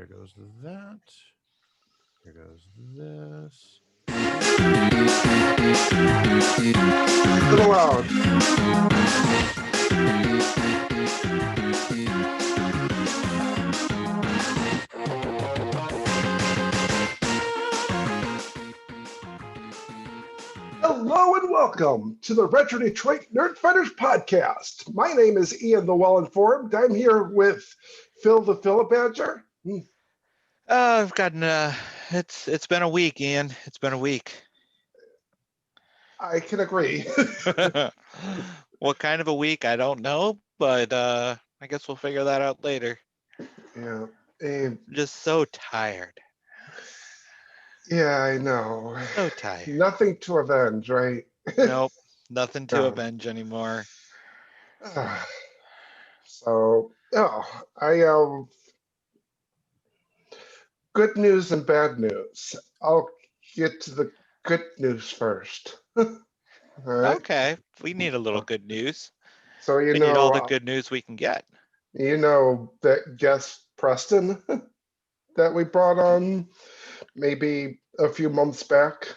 There goes that. Here goes this. A little loud. Hello and welcome to the Retro Detroit Nerdfighters podcast. My name is Ian the Well-Informed. I'm here with Phil the Philibadger. I've gotten it's been a week, Ian. It's been a week. I can agree. What kind of a week? I don't know, but I guess we'll figure that out later. Yeah. I'm just so tired. Yeah, I know. So tired. Nothing to avenge, right? Nope. Nothing to No. avenge anymore. Good news and bad news. I'll get to the good news first. All right. Okay. We need a little good news. So We need all the good news we can get. that guest Preston that we brought on maybe a few months back.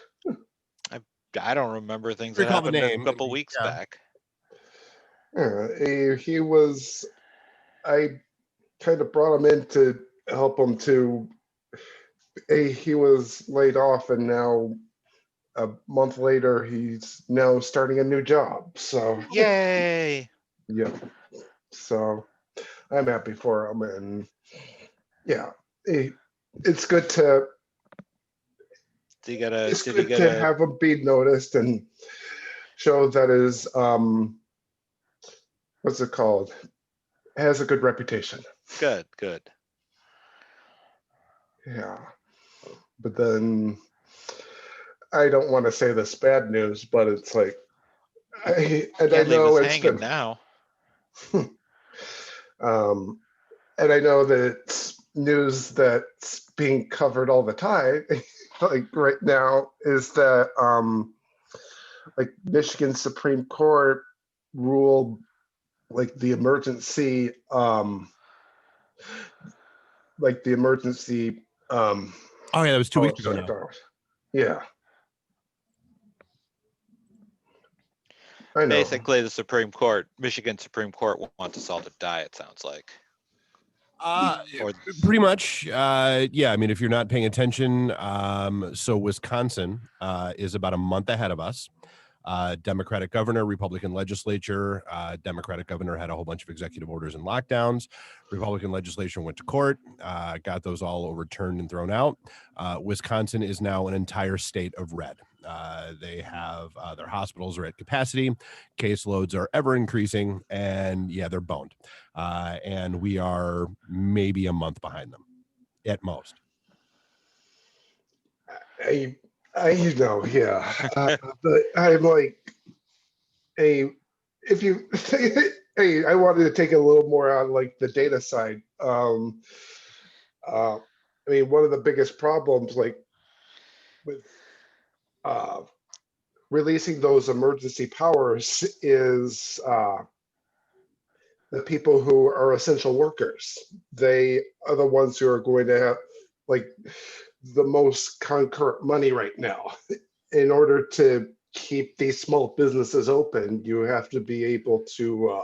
I don't remember things that Recall the happened a name. couple weeks back. Yeah, I kind of brought him in to help him to. He was laid off, and now a month later, he's now starting a new job. So Yay! yeah, so I'm happy for him, and yeah, it's good to. It's good to have him be noticed and show that his what's it called? Has a good reputation. Good. Yeah. But then I don't want to say this bad news, but it's like I know it's been now. And I know that it's news that's being covered all the time. Like right now is that like Michigan Supreme Court ruled like the emergency Oh yeah, that was 2 weeks ago now. Yeah. I know. Basically, the Michigan Supreme Court wants us all to die, it sounds like. Pretty much. Yeah, I mean, if you're not paying attention, so Wisconsin is about a month ahead of us. Democratic governor, Republican legislature. Democratic governor had a whole bunch of executive orders and lockdowns. Republican legislature went to court, got those all overturned and thrown out. Wisconsin is now an entire state of red. They have their hospitals are at capacity. Caseloads are ever increasing, and yeah, they're boned. And we are maybe a month behind them at most. I know, yeah. But I'm like, if you, I wanted to take a little more on like the data side. I mean, one of the biggest problems, like with releasing those emergency powers, is the people who are essential workers. They are the ones who are going to have like the most concurrent money right now. In order to keep these small businesses open, you have to be able to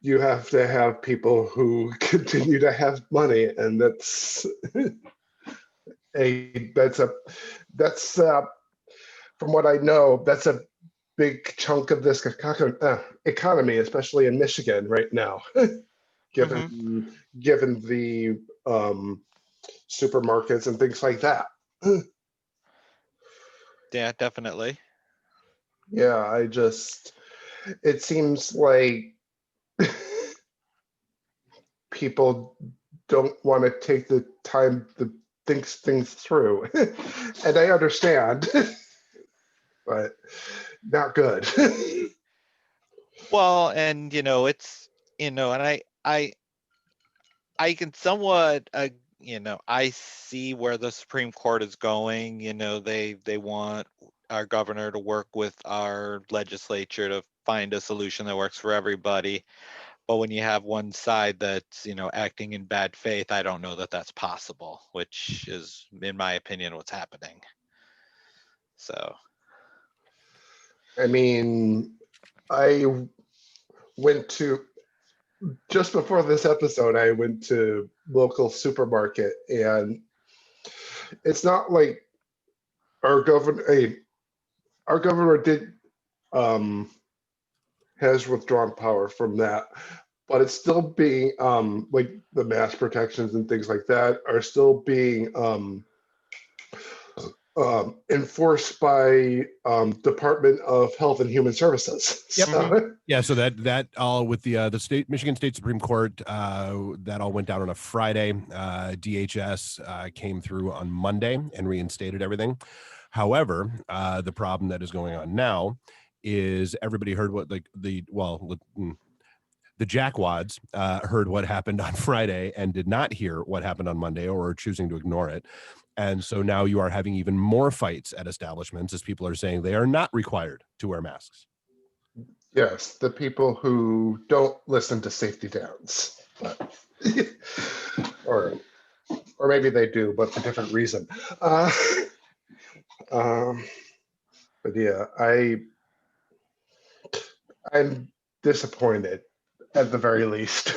you have to have people who continue to have money, and that's from what I know, that's a big chunk of this economy, especially in Michigan right now, given the supermarkets and things like that. Yeah, definitely. Yeah, it seems like people don't want to take the time to think things through. And I understand, but not good. Well, and it's and I can somewhat I see where the Supreme Court is going. They want our governor to work with our legislature to find a solution that works for everybody. But when you have one side that's, acting in bad faith, I don't know that that's possible, which is, in my opinion, what's happening. So, I mean, I went to, just before this episode, I went to local supermarket, and it's not like our governor did has withdrawn power from that, but it's still being like the mass protections and things like that are still being enforced by Department of Health and Human Services. Yep. So, Yeah, so that all with the Michigan State Supreme Court, that all went down on a Friday. DHS came through on Monday and reinstated everything. However, the problem that is going on now is everybody heard what the jackwads heard what happened on Friday and did not hear what happened on Monday, or are choosing to ignore it. And so now you are having even more fights at establishments as people are saying they are not required to wear masks. yes, the people who don't listen to safety downs, but, or maybe they do, but for a different reason. But yeah, I'm disappointed at the very least.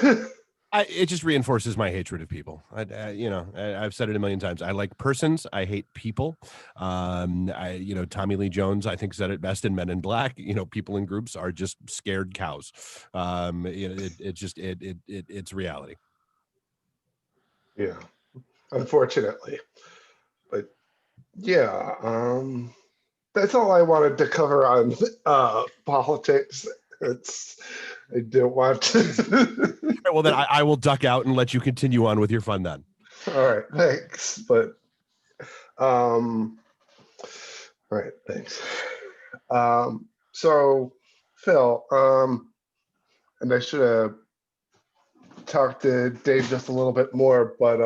It just reinforces my hatred of people. I've said it a million times. I like persons. I hate people. Tommy Lee Jones, I think, said it best in Men in Black. People in groups are just scared cows. It's reality. Yeah, unfortunately. But yeah, that's all I wanted to cover on politics. I didn't want to. Well, then I will duck out and let you continue on with your fun then. All right, thanks. But all right, thanks. So Phil, and I should have talked to Dave just a little bit more, but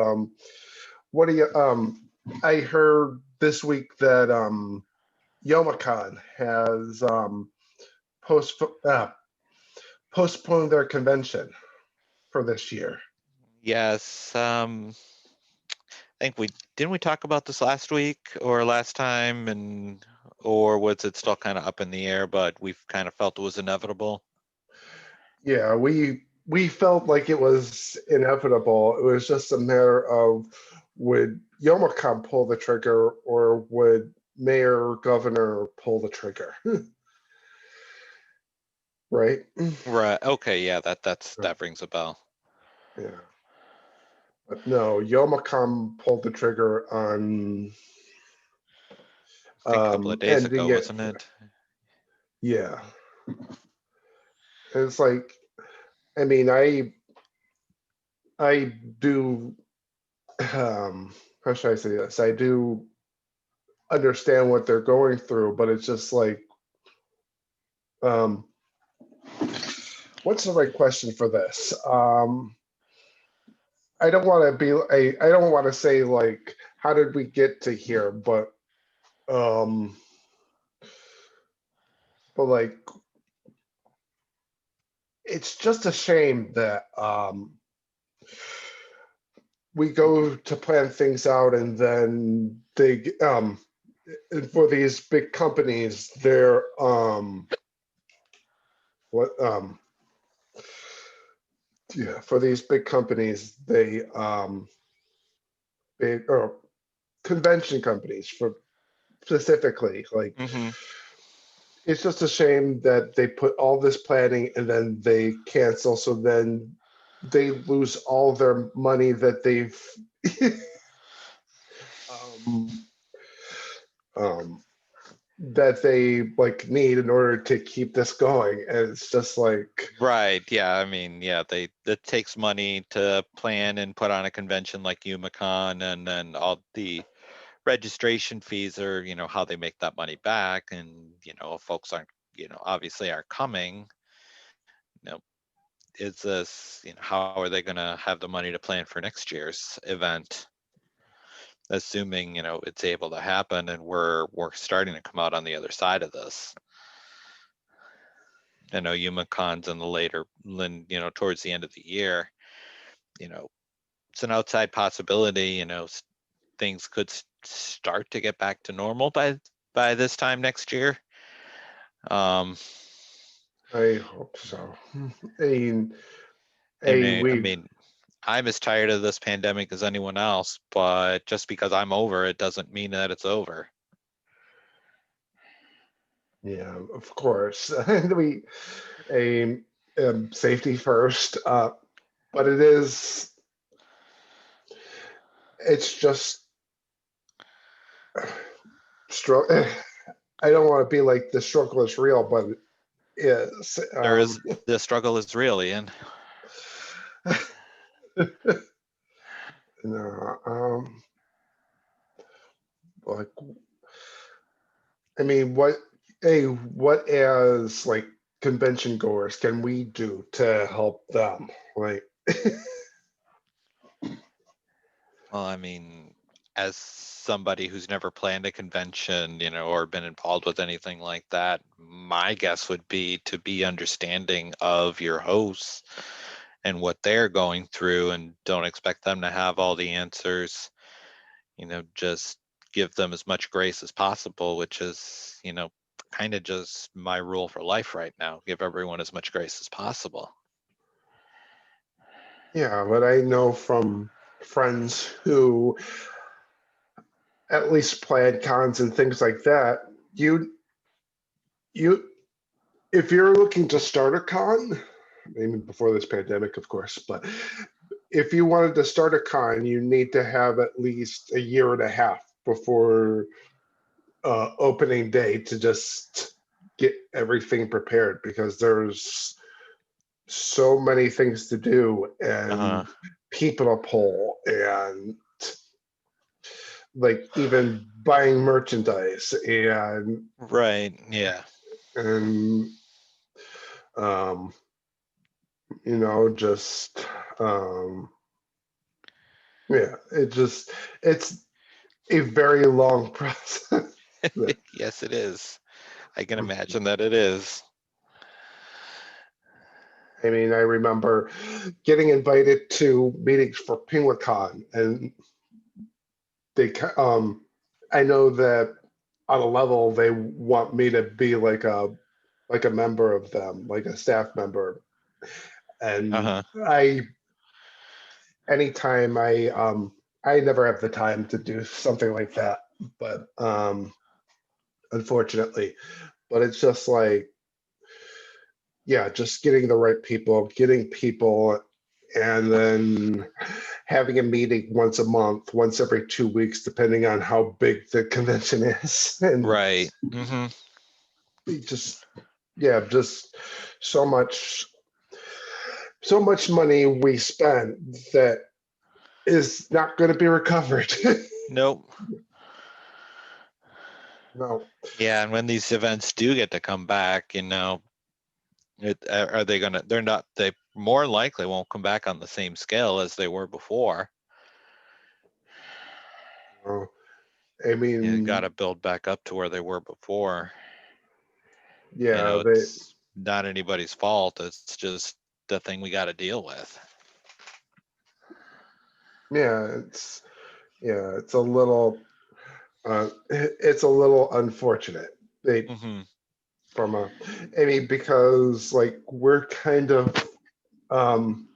what do you I heard this week that Youmacon has postponed their convention for this year. yes. I think didn't we talk about this last week or last time, or was it still kind of up in the air, but we've kind of felt it was inevitable? Yeah, we felt like it was inevitable. It was just a matter of, would Youmacon pull the trigger, or would mayor governor pull the trigger? Right? Right. Okay. Yeah. That rings a bell. Yeah. But no, Youmacon pulled the trigger on I think a couple of days ago, wasn't it? Yeah. It's like, I mean, I do, how should I say this? I do understand what they're going through, but it's just like, what's the right question for this? I don't want to be, I don't want to say like, how did we get to here? But like, it's just a shame that we go to plan things out, and then they for these big companies, they're for these big companies, they big or convention companies for specifically, like, it's just a shame that they put all this planning and then they cancel, so then they lose all their money that they've that they like need in order to keep this going. And it's just like, right. Yeah. I mean, yeah, it takes money to plan and put on a convention like Youmacon, and then all the registration fees are, how they make that money back. And, if folks aren't, obviously are coming, is this, how are they going to have the money to plan for next year's event? Assuming, it's able to happen and we're starting to come out on the other side of this. I know UmaCon's in the later, towards the end of the year. It's an outside possibility. Things could start to get back to normal by this time next year. I hope so. I mean, I'm as tired of this pandemic as anyone else, but just because I'm over it doesn't mean that it's over. Yeah, of course. And safety first, but it's just struggle. I don't want to be like the struggle is real, but it is. The struggle is real, Ian. No, like, I mean, what as like convention goers can we do to help them? Like, Well, I mean, as somebody who's never planned a convention, or been involved with anything like that, my guess would be to be understanding of your hosts and what they're going through, and don't expect them to have all the answers. Just give them as much grace as possible, which is, kind of just my rule for life right now. Give everyone as much grace as possible. yeah, but I know from friends who at least planned cons and things like that, you if you're looking to start a con, maybe before this pandemic, of course, but if you wanted to start a con, you need to have at least a year and a half before opening day to just get everything prepared, because there's so many things to do and people to pull, and like even buying merchandise and Right. Yeah. and just yeah, it's a very long process. Yes, it is. I can imagine that it is. I mean, I remember getting invited to meetings for PenguinCon, and I know that on a level they want me to be like a member of them, like a staff member, and I anytime I never have the time to do something like that, but unfortunately, but it's just like, yeah, just getting the right people, getting people, and then having a meeting once a month, once every 2 weeks, depending on how big the convention is. And Right. just, yeah, just so much money we spend that is not going to be recovered. Nope. No. Yeah, and when these events do get to come back, are they gonna? They're not. They more likely won't come back on the same scale as they were before. Oh, I mean, You got to build back up to where they were before. yeah, It's not anybody's fault. It's just the thing we got to deal with. yeah, it's a little unfortunate. Because like we're kind of and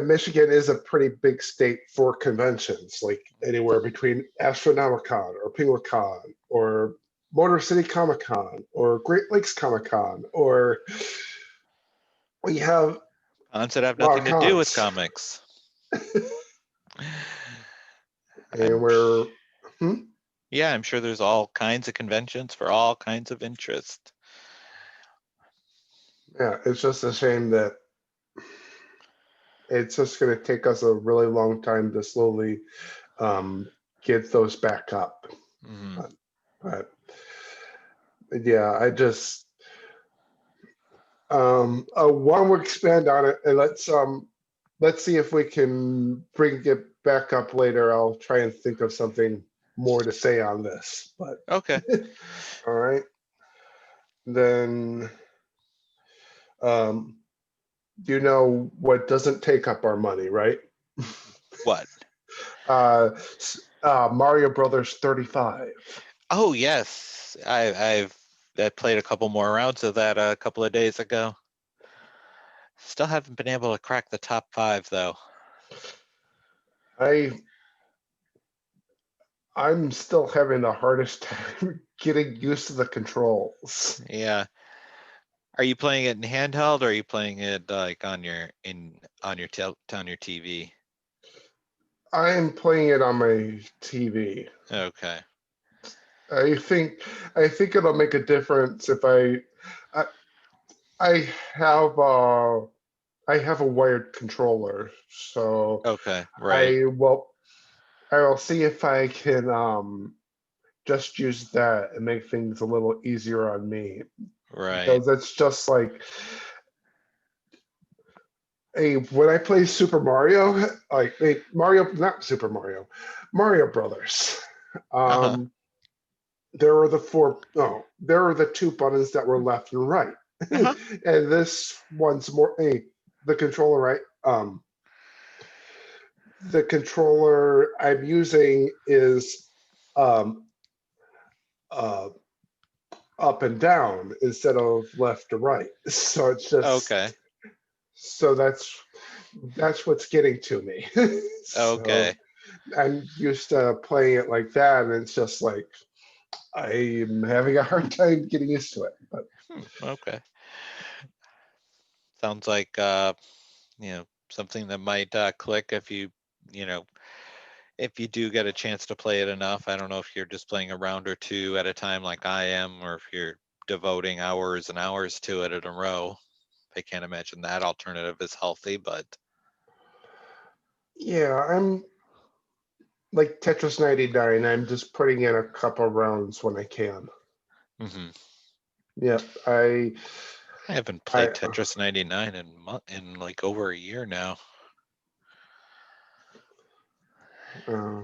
Michigan is a pretty big state for conventions, like anywhere between Astronomicon or PenguinCon or Motor City Comic Con or Great Lakes Comic Con, or we have Cons that have a lot nothing of to do with cons. comics. And we're Yeah, I'm sure there's all kinds of conventions for all kinds of interest. yeah, it's just a shame that it's just going to take us a really long time to slowly get those back up. But yeah, I just want to expand on it, and let's see if we can bring it back up later. I'll try and think of something more to say on this. But Okay. all right, then You know what doesn't take up our money, right? What? Mario Brothers 35. Oh yes, I played a couple more rounds of that a couple of days ago. Still haven't been able to crack the top 5 though. I'm still having the hardest time getting used to the controls. Yeah. Are you playing it in handheld or are you playing it like on your TV? I am playing it on my TV. Okay. I think it'll make a difference if I, I have I have a wired controller, so Okay. Right. I'll see if I can just use that and make things a little easier on me, Right. because it's just like when I play Super Mario, like Mario, not Super Mario, Mario Brothers. Uh-huh. There are there are the 2 buttons that were left and right, Uh-huh. and this one's more the controller, right? The controller I'm using is um, uh, up and down instead of left to right. So it's Okay. just so that's what's getting to me. So Okay. I'm used to playing it like that, and it's just like I'm having a hard time getting used to it. But Okay. Sounds like something that might click if you know, if you do get a chance to play it enough. I don't know if you're just playing a round or 2 at a time like I am, or if you're devoting hours and hours to it in a row. I can't imagine that alternative is healthy, but yeah, I'm like Tetris 99. I'm just putting in a couple rounds when I can. mhm. Yeah, I haven't I played Tetris 99 in like over a year now. uh,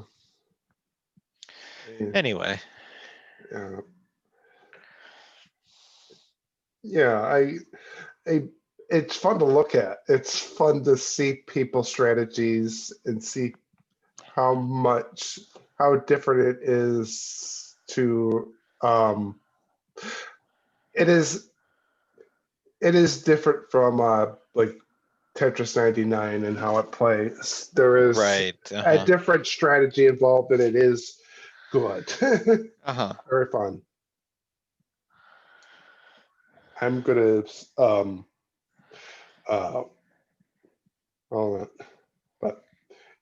Anyway, uh, yeah, I it's fun to look at. It's fun to see people's strategies and see how different it is to it is it is different from like Tetris 99 and how it plays. There is right. a Uh-huh. different strategy involved, and it is good. Uh-huh. Very fun. I'm gonna uh hold on. But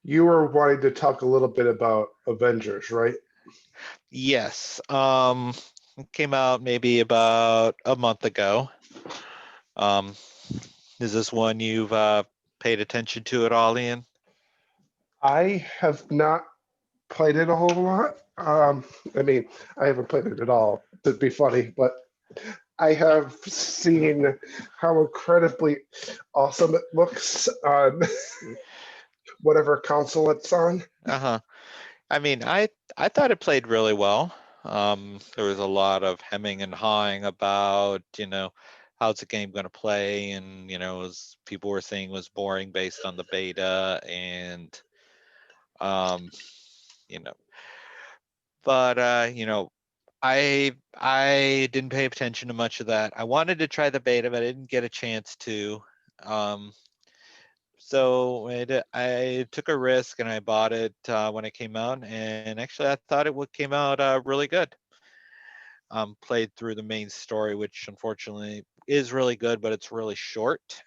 you were wanting to talk a little bit about Avengers, right? Yes. It came out maybe about a month ago. Um, is this one you've paid attention to at all, Ian? I have not played it a whole lot. I mean, I haven't played it at all, to be funny, but I have seen how incredibly awesome it looks on whatever console it's on. Uh-huh. I mean, I thought it played really well. There was a lot of hemming and hawing about, how's the game going to play, and as people were saying was boring based on the beta, and um, you know, but I didn't pay attention to much of that. I wanted to try the beta, but I didn't get a chance to. Um, So I took a risk and I bought it when it came out, and actually I thought it would came out really good. Played through the main story, which unfortunately is really good, but it's really short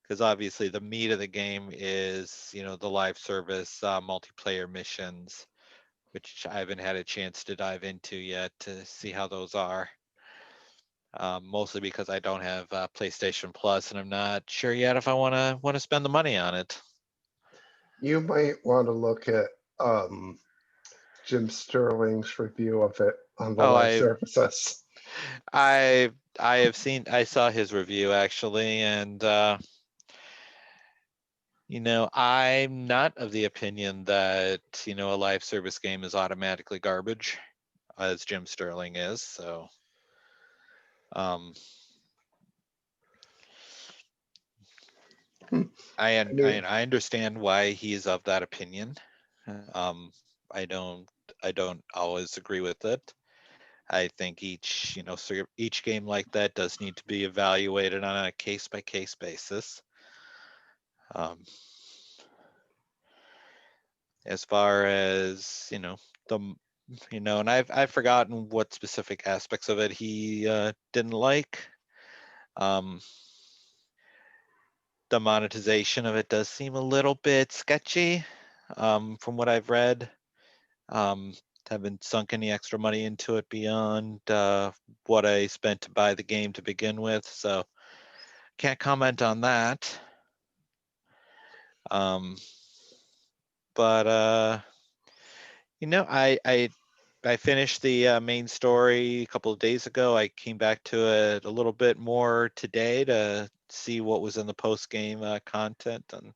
because obviously the meat of the game is the live service multiplayer missions, which I haven't had a chance to dive into yet to see how those are. Mostly because I don't have PlayStation Plus, and I'm not sure yet if I want to spend the money on it. You might want to look at Jim Sterling's review of it on the Oh, live I services. I I saw his review actually, and I'm not of the opinion that a live service game is automatically garbage, as Jim Sterling is. So um I mean, I understand why he's of that opinion. Um, I don't always agree with it. I think each game like that does need to be evaluated on a case by case basis. Um, as far as the and I've forgotten what specific aspects of it he didn't like. Um, the monetization of it does seem a little bit sketchy, from what I've read. Haven't sunk any extra money into it beyond what I spent to buy the game to begin with, so can't comment on that. Um, but I finished the main story a couple of days ago. I came back to it a little bit more today to see what was in the post game content, and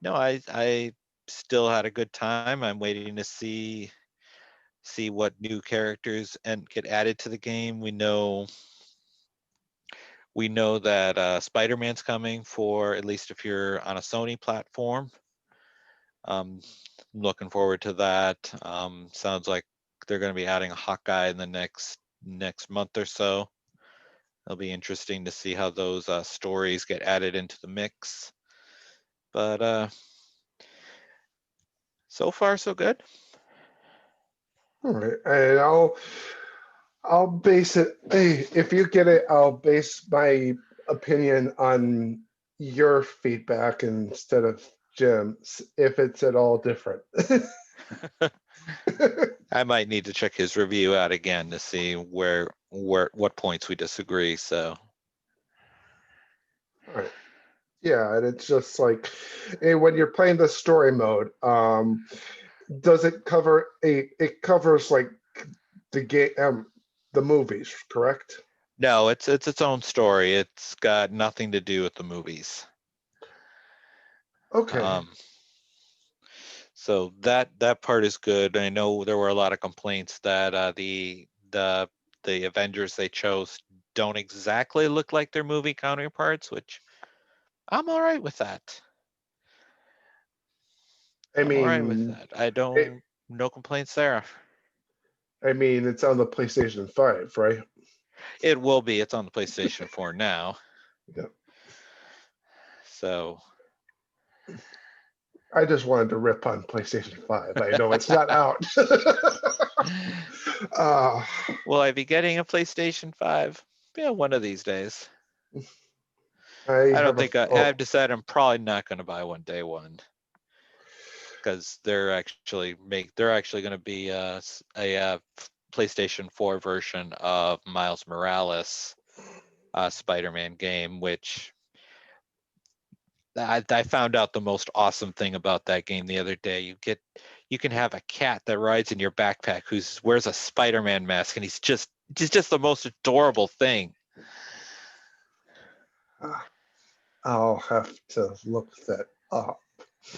no, I still had a good time. I'm waiting to see what new characters and get added to the game. We know that Spider-Man's coming for, at least if you're on a Sony platform. Looking forward to that. Sounds like they're going to be adding a Hawkeye in the next month or so. It'll be interesting to see how those stories get added into the mix. But so far, so good. all right, and I'll base it. Hey, if you get it, I'll base my opinion on your feedback instead of Jim's, if it's at all different. I might need to check his review out again to see what points we disagree. So All right. Yeah, and it's just like, when you're playing the story mode, does it cover it covers like the game, the movies, correct? no, it's its own story. It's got nothing to do with the movies. Okay. Um, so that part is good. I know there were a lot of complaints that the Avengers they chose don't exactly look like their movie counterparts, which I'm all right with that. I I'm all right with mean, that. I it, don't no complaints there. it's on the PlayStation 5, right? It will be. It's on the PlayStation 4 now. Yeah. So I just wanted to rip on PlayStation 5. I know it's not out. uh, will I be getting a PlayStation 5? Yeah, one of these days. I I don't have a think I've decided I'm probably not going to buy one day one, because they're actually going to be a PlayStation 4 version of Miles Morales Spider-Man game, which I found out the most awesome thing about that game the other day. You can have a cat that rides in your backpack who wears a Spider-Man mask, and he's just the most adorable thing. I'll have to look that up.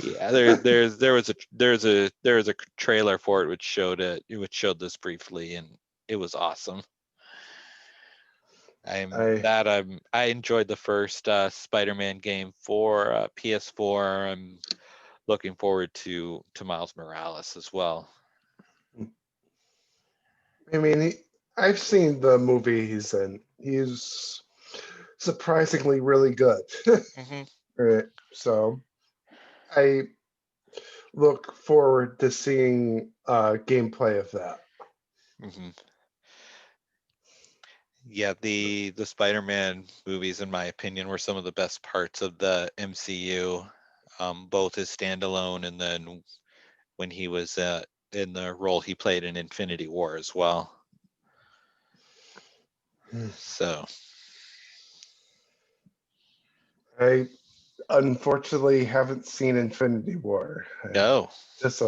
Yeah, there was a trailer for it which showed this briefly, and it was awesome. I I enjoyed the first Spider-Man game for PS4. I'm looking forward to Miles Morales as well. I mean, I've seen the movies, and he's surprisingly really good. Hmm. Right. So I look forward to seeing gameplay of that. Hmm. Yeah, the Spider-Man movies, in my opinion, were some of the best parts of the MCU, both as standalone and then when he was in the role he played in Infinity War as well. So I unfortunately haven't seen Infinity War. no, Just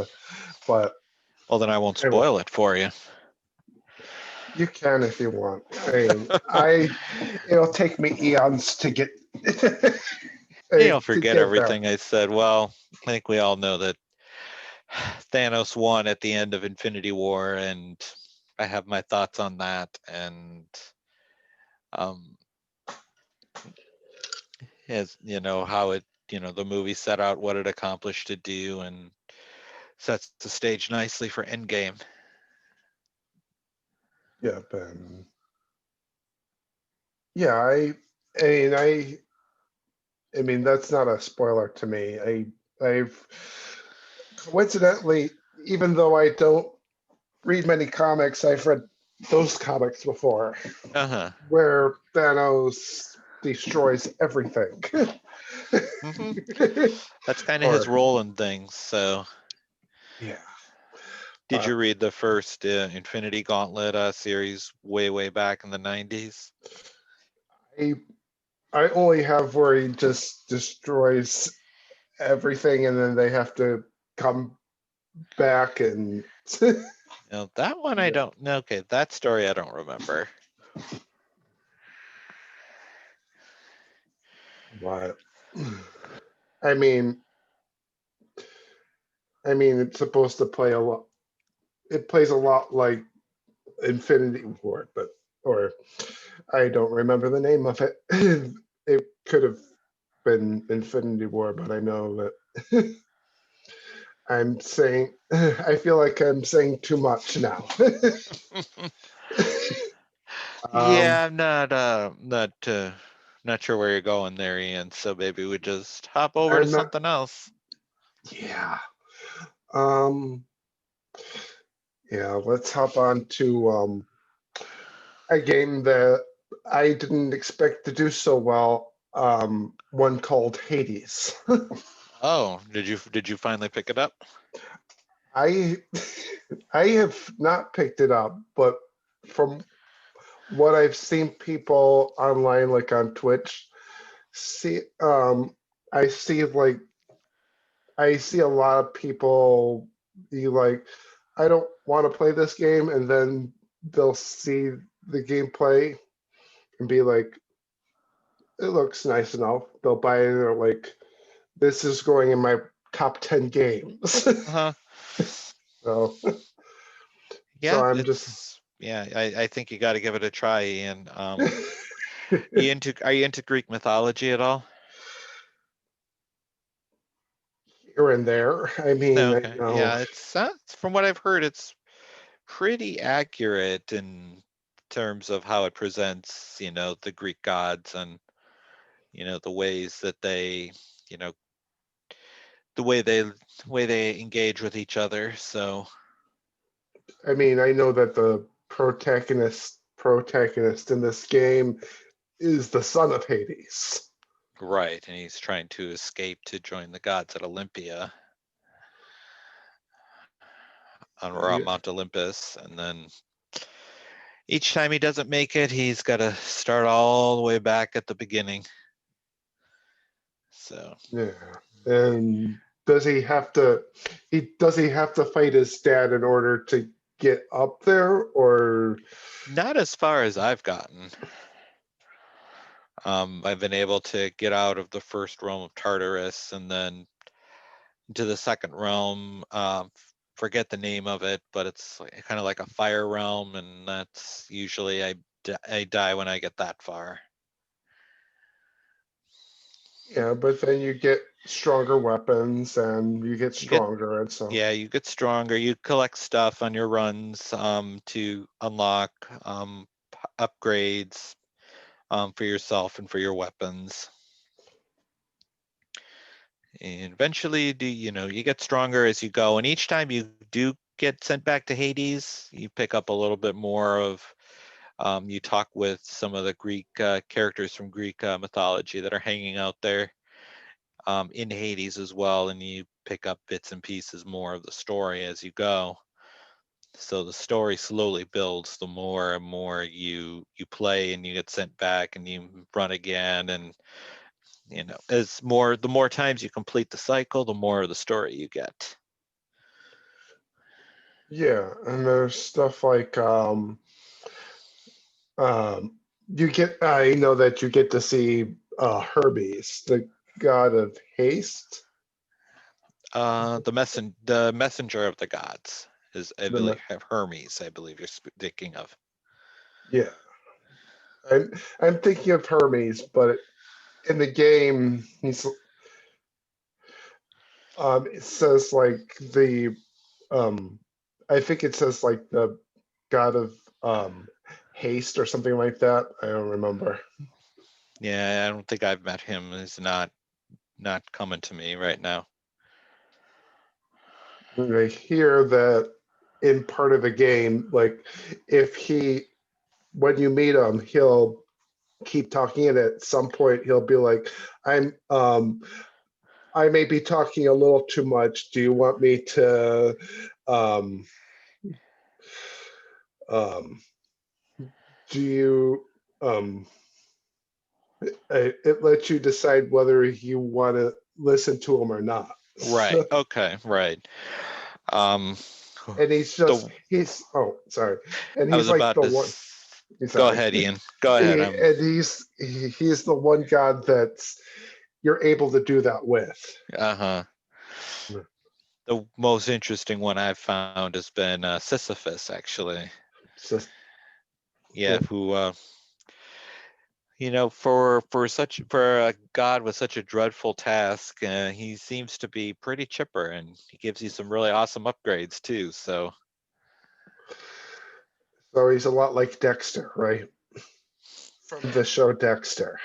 but well then I won't I will. spoil it for you. You can if you want. It'll take me eons to get You'll to forget get there. everything I said. Well, I think we all know that Thanos won at the end of Infinity War, and I have my thoughts on that. And um, as how it the movie set out what it accomplished to do, and sets the stage nicely for Endgame. Yeah, Ben. Yeah, I mean that's not a spoiler to me. I've coincidentally, even though I don't read many comics, I've read those comics before, Uh-huh. where Thanos destroys everything. hmm That's kind of his Or role in things. So, yeah, did uh, you read the first Infinity Gauntlet series way back in the 90s? I I only have where he just destroys everything, and then they have to come back and That one I don't know. Okay, that story I don't remember. what? I mean, it's supposed to play a lot. It plays a lot like Infinity War, but or I don't remember the name of it. It could have been Infinity War, but I know that I'm saying I feel like I'm saying too much now. um, Yeah, I'm not sure where you're going there, Ian. So maybe we just hop over to I'm not. something else. Yeah. Um, yeah. Let's hop on to a game that I didn't expect to do so well. One called Hades. Oh, did you finally pick it up? I I have not picked it up, but from what I've seen people online, like on Twitch, see I see like I see a lot of people be like, I don't want to play this game, and then they'll see the gameplay and be like, it looks nice enough. They'll buy it and they're like, this is going in my top 10 games. Uh-huh. so so Yeah, I'm just it's yeah. I think you got to give it a try, Ian. Are you into Greek mythology at all? here and there. I No. mean, I Okay. know. Yeah, from what I've heard, it's pretty accurate in terms of how it presents, the Greek gods, and the ways that they, you know, the way they engage with each other. So I mean, I know that the protagonist in this game is the son of Hades. right, and he's trying to escape to join the gods at Olympia on Yeah, Mount Olympus, and then each time he doesn't make it, he's got to start all the way back at the beginning. So yeah. And does he have to fight his dad in order to get up there, or not as far as I've gotten. I've been able to get out of the first realm of Tartarus and then into the second realm. Forget the name of it, but it's kind of like a fire realm, and that's usually I die when I get that far. yeah, but then you get stronger weapons and you get You get stronger, and so Yeah, you get stronger. You collect stuff on your runs to unlock upgrades for yourself and for your weapons. And eventually, you get stronger as you go. And each time you do get sent back to Hades, you pick up a little bit more of. You talk with some of the Greek characters from Greek mythology that are hanging out there in Hades as well, and you pick up bits and pieces more of the story as you go. So the story slowly builds the more and more you play, and you get sent back and you run again, and the more times you complete the cycle, the more of the story you get. yeah. And there's stuff like you get I know that you get to see Hermes, the god of haste. The messenger of the gods is, I The believe, me- Hermes. I believe you're speaking of. yeah, I'm thinking of Hermes, but in the game, it says like I think it says like the god of haste or something like that. I don't remember. Yeah, I don't think I've met him. He's not coming to me right now. And I hear that in part of the game, like when you meet him, he'll keep talking, and at some point he'll be like, I may be talking a little too much. Do you want me to um um do you it lets you decide whether you want to listen to him or not. Right. Okay. Right. Um, And he's the sorry. And I he's was like about the to. one. Go Sorry. ahead, Ian. Go ahead. He's the one god that's you're able to do that with. Uh-huh. The most interesting one I've found has been Sisyphus, actually. Just, Yeah, who for a god with such a dreadful task, he seems to be pretty chipper, and he gives you some really awesome upgrades too. So he's a lot like Dexter, right? From the show Dexter.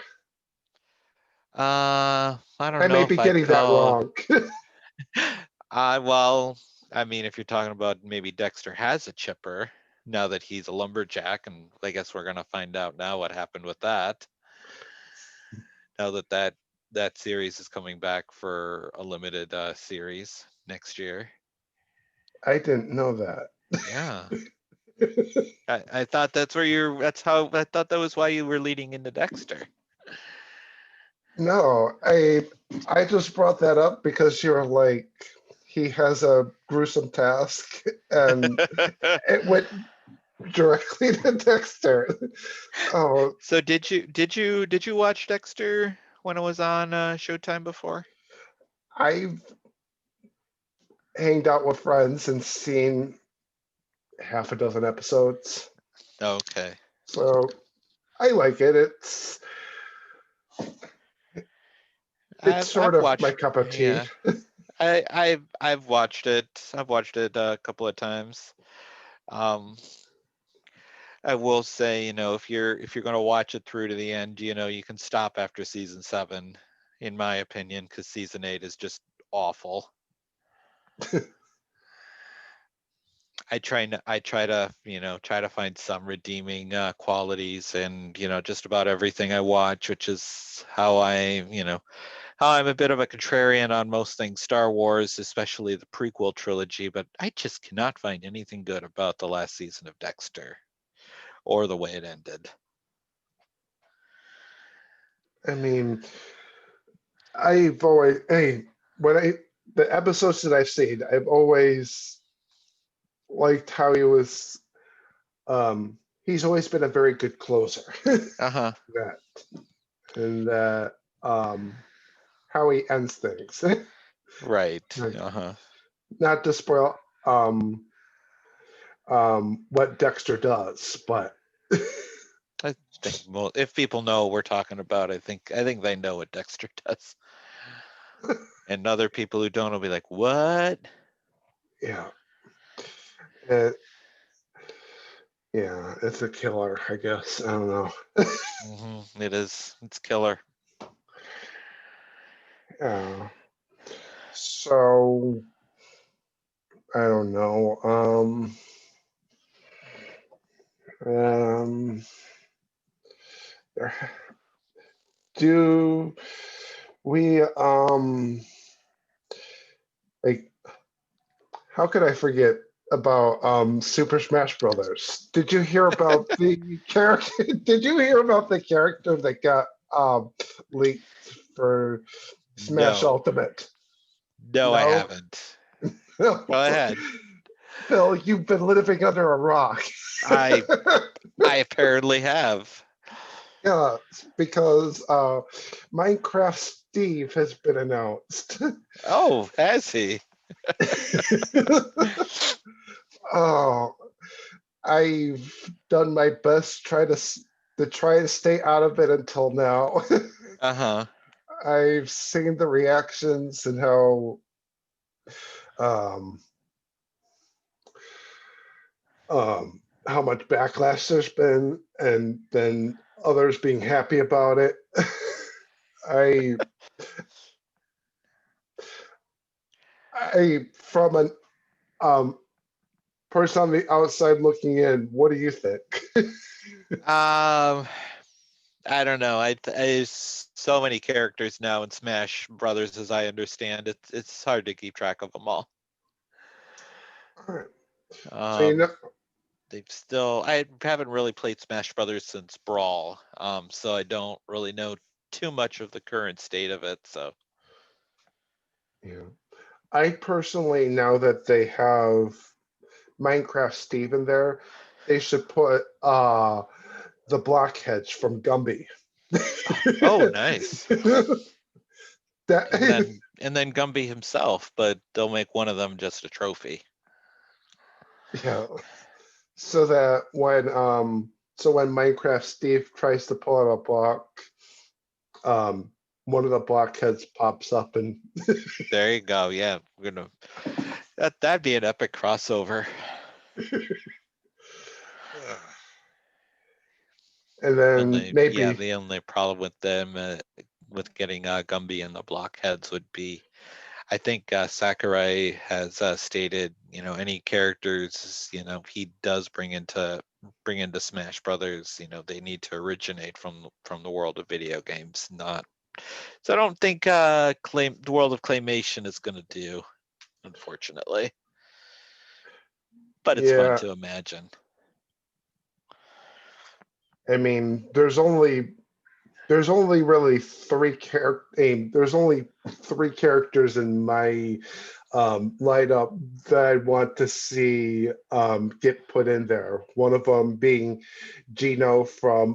I don't I may know be if I'd getting that call. wrong. Well, I mean, if you're talking about maybe Dexter has a chipper now that he's a lumberjack, and I guess we're gonna find out now what happened with that. Now that series is coming back for a limited series next year. I didn't know that. Yeah. I thought that's I thought that was why you were leading into Dexter. No, I just brought that up because you're like he has a gruesome task, and it went directly to Dexter. Oh, So did you watch Dexter when it was on Showtime before? I've hanged out with friends and seen half a dozen episodes, Okay. so I like it. It's sort I've of my watched, cup of tea. yeah. I've watched it. I've watched it a couple of times. Um, I will say, if you're going to watch it through to the end, you can stop after season 7, in my opinion, because season 8 is just awful. I try to find some redeeming qualities and just about everything I watch, which is how I'm a bit of a contrarian on most things Star Wars, especially the prequel trilogy, but I just cannot find anything good about the last season of Dexter or the way it ended. I mean, the episodes that I've seen, I've always liked how he was. He's always been a very good closer. Uh-huh. That and how he ends things. Right. Uh-huh. Not to spoil what Dexter does, but I think, well, if people know what we're talking about, I think they know what Dexter does. And other people who don't will be like, "What?" yeah, yeah, it's a killer, I guess. I don't know. It is. It's killer. Yeah. So I don't know. Um, do we like how could I forget about Super Smash Brothers? Did you hear about the character? Did you hear about the character that got leaked for Smash No. Ultimate? No, I No. haven't. Go Go ahead. Phil, you've been living under a rock. I apparently have. Yeah, because Minecraft Steve has been announced. Oh, has he? Oh, I've done my best try to to try and stay out of it until now. Uh-huh. I've seen the reactions and um, how much backlash there's been, and then others being happy about it. I, from an person on the outside looking in, what do you think? Um, I don't know. There's so many characters now in Smash Brothers, as I understand. It's hard to keep track of them all. All right. So you Um, know, I haven't really played Smash Brothers since Brawl, so I don't really know too much of the current state of it. So yeah. I personally, now that they have Minecraft Steve in there, they should put the blockheads from Gumby. oh, nice. That And then Gumby himself, but they'll make one of them just a trophy. yeah. So that when Minecraft Steve tries to pull out a block, one of the blockheads pops up and There you go. Yeah, we're gonna that'd be an epic crossover. and then maybe The only problem with them with getting Gumby and the blockheads would be, I think Sakurai has stated, any characters, he does bring into Smash Brothers, they need to originate from the world of video games, not. So I don't think the world of claymation is going to do, unfortunately. But it's fun yeah. to imagine. I mean, there's only really there's only three characters in my lineup that I want to see get put in there. One of them being Gino from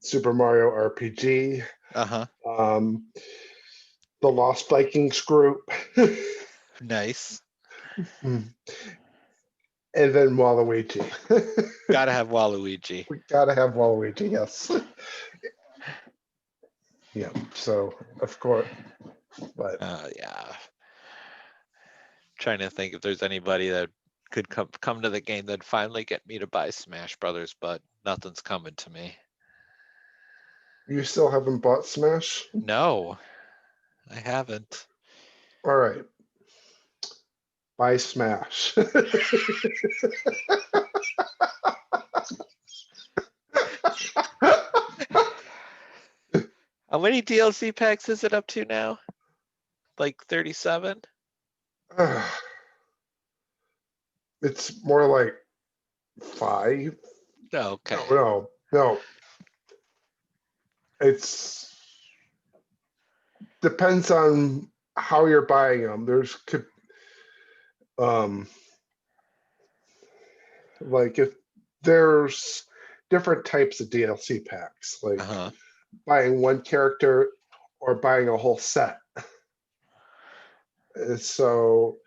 Super Mario RPG, Uh-huh. the Lost Vikings group, Nice. and then Waluigi. Gotta have Waluigi. We gotta have Waluigi, yes. Yeah, so of course, but Yeah. Trying to think if there's anybody that could come to the game that'd finally get me to buy Smash Brothers, but nothing's coming to me. you still haven't bought Smash? No, I haven't. All right, buy Smash. How many DLC packs is it up to now? Like 37? It's more like 5. Okay. No. It's depends on how you're buying them. Like if there's different types of DLC packs, like Uh-huh. buying one character or buying a whole set. So,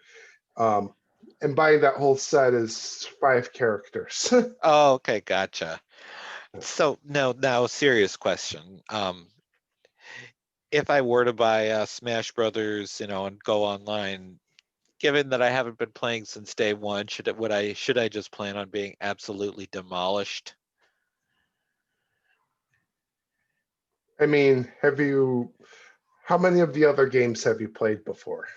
and buying that whole set is 5 characters. Oh, okay, gotcha. So now serious question. If I were to buy Smash Brothers, and go online, given that I haven't been playing since day one, should I just plan on being absolutely demolished? I mean, how many of the other games have you played before?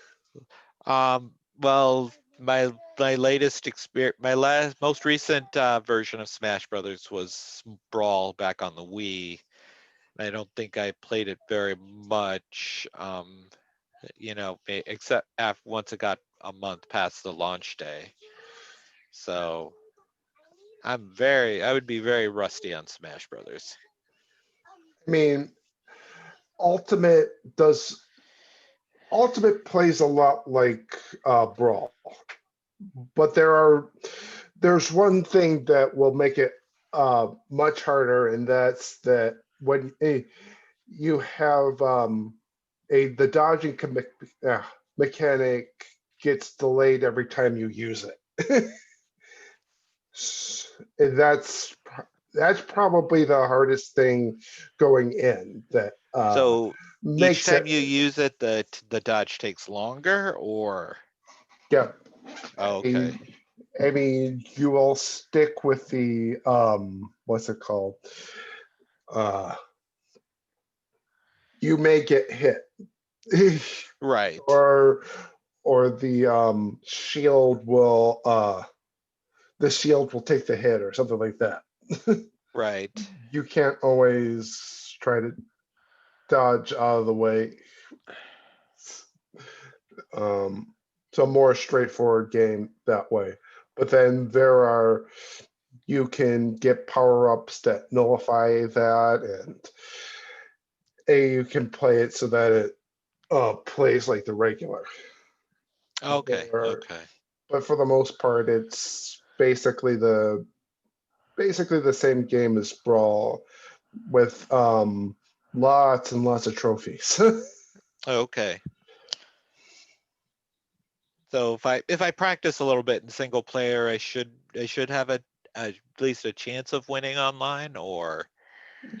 Well, my latest experience, most recent version of Smash Brothers was Brawl back on the Wii. I don't think I played it very much, except once it got a month past the launch day. So I would be very rusty on Smash Brothers. I mean, Ultimate plays a lot like Brawl, but there's one thing that will make it much harder, and that's that when you have the dodging mechanic gets delayed every time you use it. And that's that's probably the hardest thing going in that So each makes time it. you use it, the dodge takes longer, or Yeah. okay, I mean, you will stick with the what's it called? Uh, you may get hit, right, or the shield will take the hit or something like that. right. You can't always try to dodge out of the way. It's a more straightforward game that way. But then you can get power-ups that nullify that, and you can play it so that it plays like the regular. Okay, Or- okay. but for the most part, it's basically the same game as Brawl with lots and lots of trophies. Okay. So if I practice a little bit in single player, I should have at least a chance of winning online, or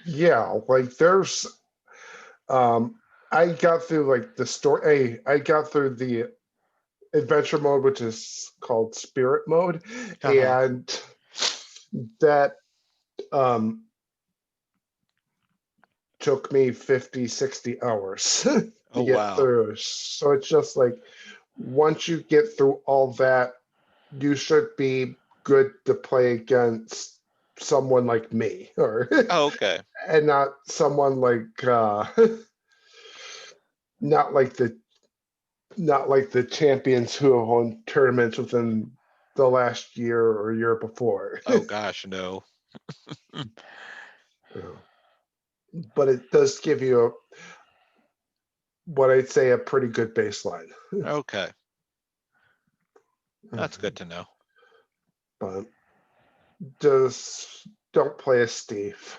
Yeah, like there's I got through like the story. I got through the adventure mode, which is called spirit mode, uh-huh. and that um took me 50, 60 hours to Oh get wow. through. So it's just like once you get through all that, you should be good to play against someone like me, or Oh, okay. and not someone like not like the champions who have won tournaments within the last year or year before. Oh gosh, no. But it does give you what I'd say a pretty good baseline. Okay, that's good to know. But just don't play as Steve.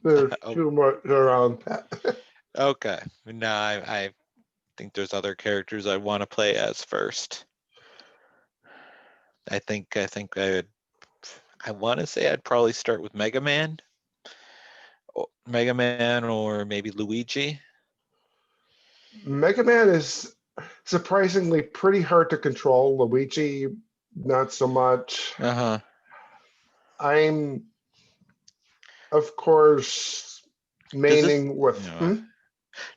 There's Oh, too much around that. okay. No, I think there's other characters I want to play as first. I want to say I'd probably start with Mega Man, or maybe Luigi. Mega Man is surprisingly pretty hard to control. Luigi, not so much. Uh-huh. I'm, of course, Does this, maining with.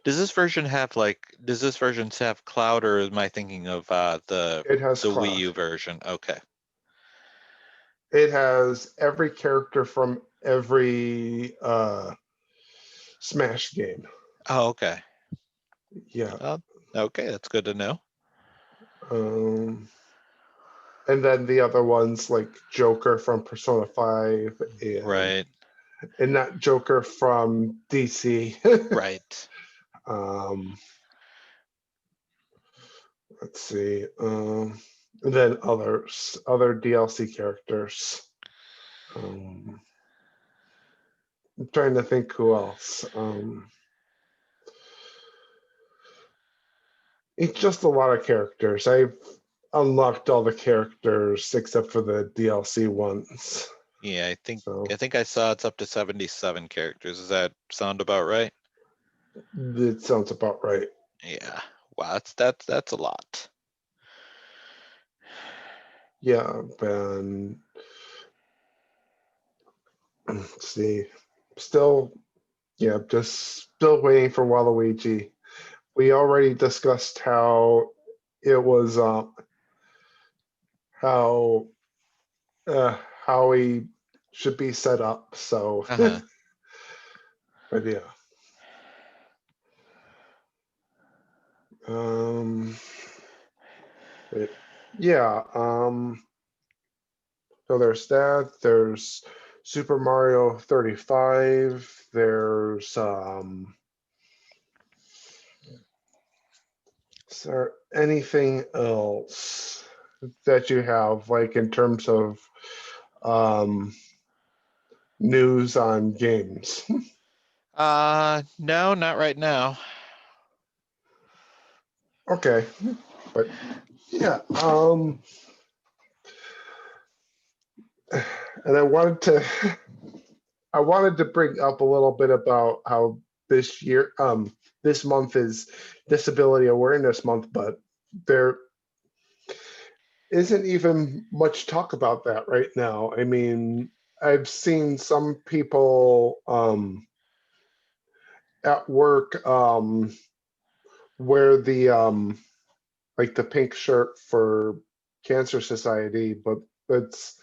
does this version have cloud, or am I thinking of It has the Wii Cloud. U version? Okay. It has every character from every Smash game. Oh, okay. Yeah. Okay, that's good to know. Um, and then the other ones like Joker from Persona 5 Right, and not Joker from DC. right. um, let's see. And then other DLC characters. I'm trying to think who else. It's just a lot of characters. I've unlocked all the characters except for the DLC ones. Yeah, So I think I saw it's up to 77 characters. Does that sound about right? it sounds about right. Yeah. Wow, that's a lot. Yeah, and let's see. Still, yeah, just still waiting for Waluigi. We already discussed how it was how uh how he should be set up. So Uh-huh. but yeah. Um but yeah, so there's that. There's Super Mario 35. There's is there anything else that you have like in terms of um news on games? No, not right now. Okay. But yeah, and I wanted to I wanted to bring up a little bit about how this year, this month is Disability Awareness Month, but there isn't even much talk about that right now. I mean, I've seen some people at work wear the like the pink shirt for Cancer Society, but that's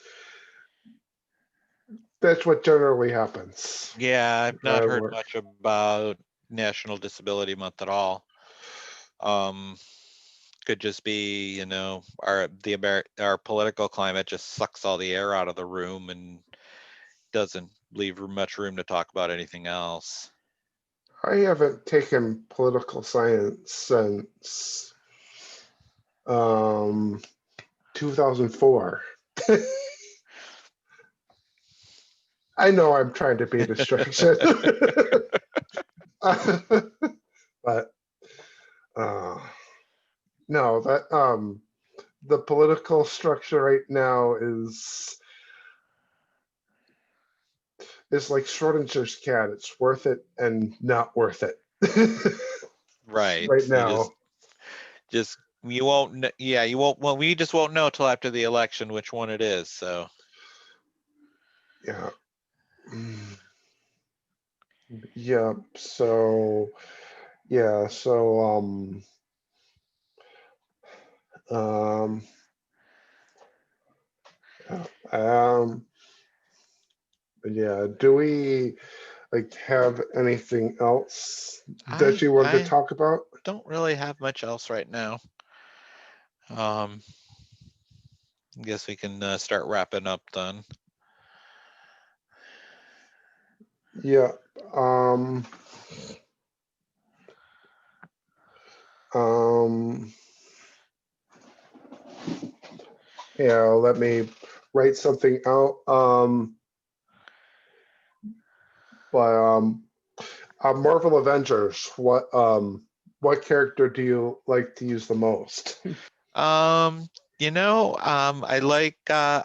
what generally happens. Yeah, I've where not I heard work. much about National Disability Month at all. Could just be, our political climate just sucks all the air out of the room and doesn't leave much room to talk about anything else. I haven't taken political science since 2004. I know I'm trying to be a distraction. But no, that the political structure right now is like Schrodinger's cat. It's worth it and not worth it. Right. Right now. You won't, you won't, well, we just won't know till after the election which one it is, so. Yeah. Yeah, so yeah, um um yeah, do we like have anything else that you wanted to I talk about? don't really have much else right now. I guess we can start wrapping up then. Yeah. Um um yeah, let me write something out. But Marvel Avengers, what character do you like to use the most? I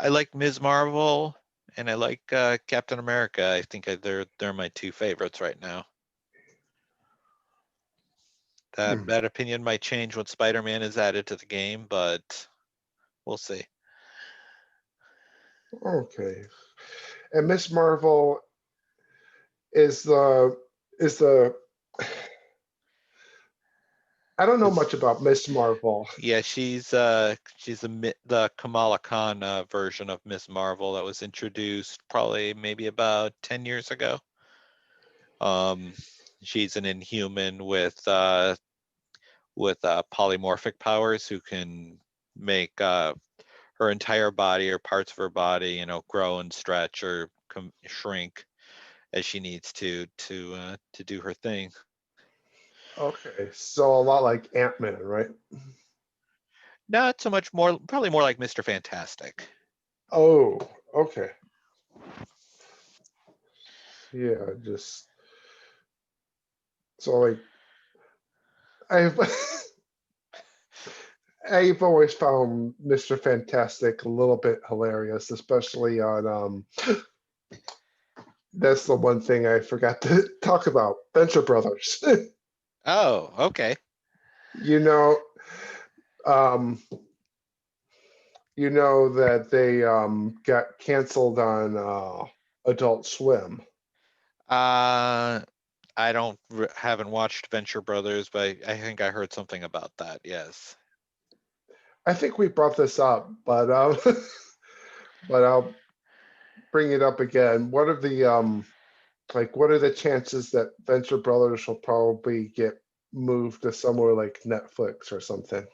like Ms. Marvel and I like Captain America. I think they're my two favorites right now. That opinion might change when Spider-Man is added to the game, but we'll see. Okay. And Miss Marvel is the I don't know much about Miss Marvel. Yeah, she's the Kamala Khan version of Ms. Marvel that was introduced probably maybe about 10 years ago. She's an Inhuman with polymorphic powers who can make her entire body or parts of her body, grow and stretch or shrink as she needs to do her thing. Okay, so a lot like Ant-Man, right? Not so much probably more like Mr. Fantastic. Oh, okay. Yeah, just so like I've I've always found Mr. Fantastic a little bit hilarious, especially on that's the one thing I forgot to talk about, Venture Brothers. Oh, okay. You know, um, you know that they got canceled on Adult Swim. Haven't watched Venture Brothers, but I think I heard something about that. Yes. I think we brought this up, but but I'll bring it up again. What are the chances that Venture Brothers will probably get moved to somewhere like Netflix or something?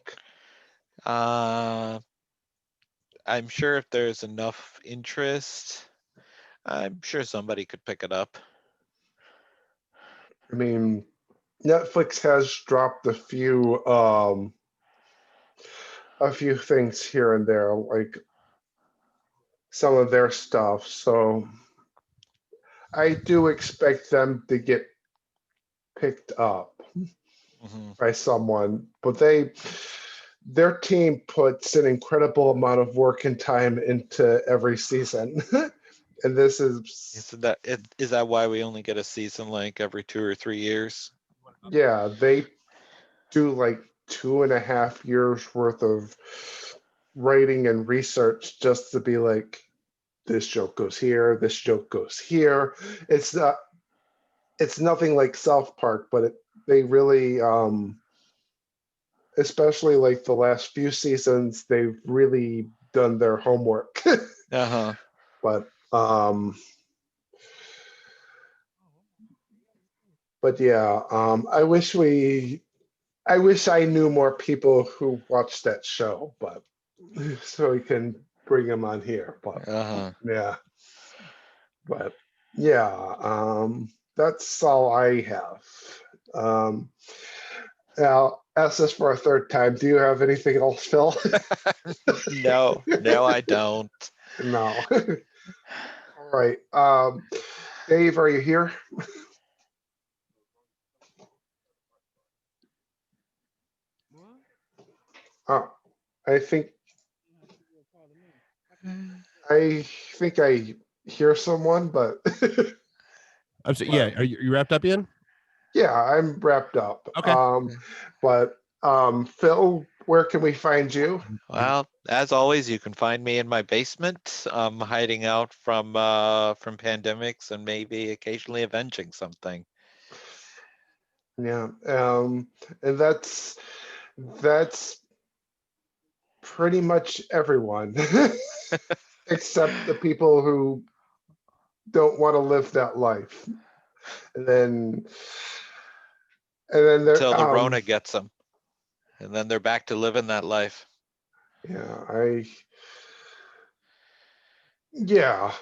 I'm sure if there's enough interest, I'm sure somebody could pick it up. I mean, Netflix has dropped a few things here and there, like some of their stuff. So I do expect them to get picked up by someone, but their team puts an incredible amount of work and time into every season. And this is, Is that why we only get a season like every 2 or 3 years? yeah, they do like 2.5 years worth of writing and research just to be like, this joke goes here, this joke goes here. It's not, it's nothing like South Park, but they really, especially like the last few seasons, they've really done their homework. Uh-huh. But yeah, I wish I knew more people who watched that show, but so we can bring them on here. But Uh-huh. yeah, but yeah, that's all I have. Um, now, ask this for a third time. Do you have anything else, Phil? No, I don't. No. All right. Dave, are you here? Oh, I think I I hear someone, but I'm so, yeah. Are you wrapped up, Ian? yeah, I'm wrapped up. Okay. But Phil, where can we find you? Well, as always, you can find me in my basement, hiding out from pandemics and maybe occasionally avenging something. Yeah, and that's pretty much everyone, except the people who don't want to live that life. And then there, Till the Rona gets them, and then they're back to living that life. yeah, yeah,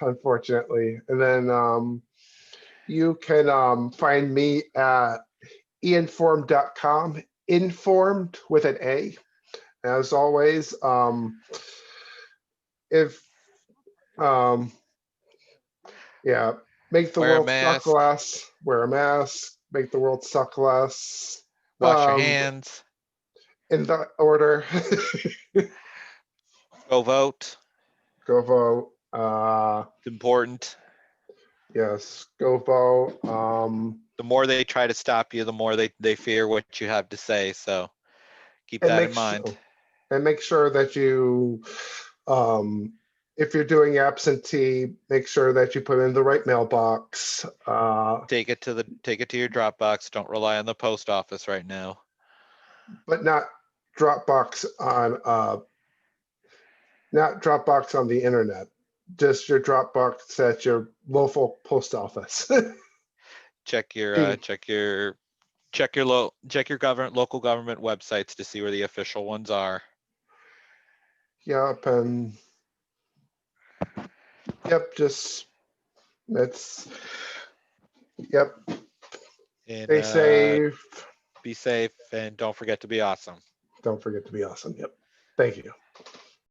unfortunately. And then you can find me at informed.com, informed with an A. As always, if yeah, make the Wear a world suck mask, less, wear a mask, make the world suck less. wash your hands, In that order. go vote. Go vote. It's important. Yes, go vote. The more they try to stop you, the more they fear what you have to say. So keep And that in mind. make sure that you, if you're doing absentee, make sure that you put in the right mailbox. Take it to your Dropbox. Don't rely on the post office right now. But not Dropbox on the internet. Just your Dropbox at your local post office. Check your local government websites to see where the official ones are. Yep, and yep, just that's yep. And Stay safe. be safe, and don't forget to be awesome. Don't forget to be awesome. Yep. Thank you.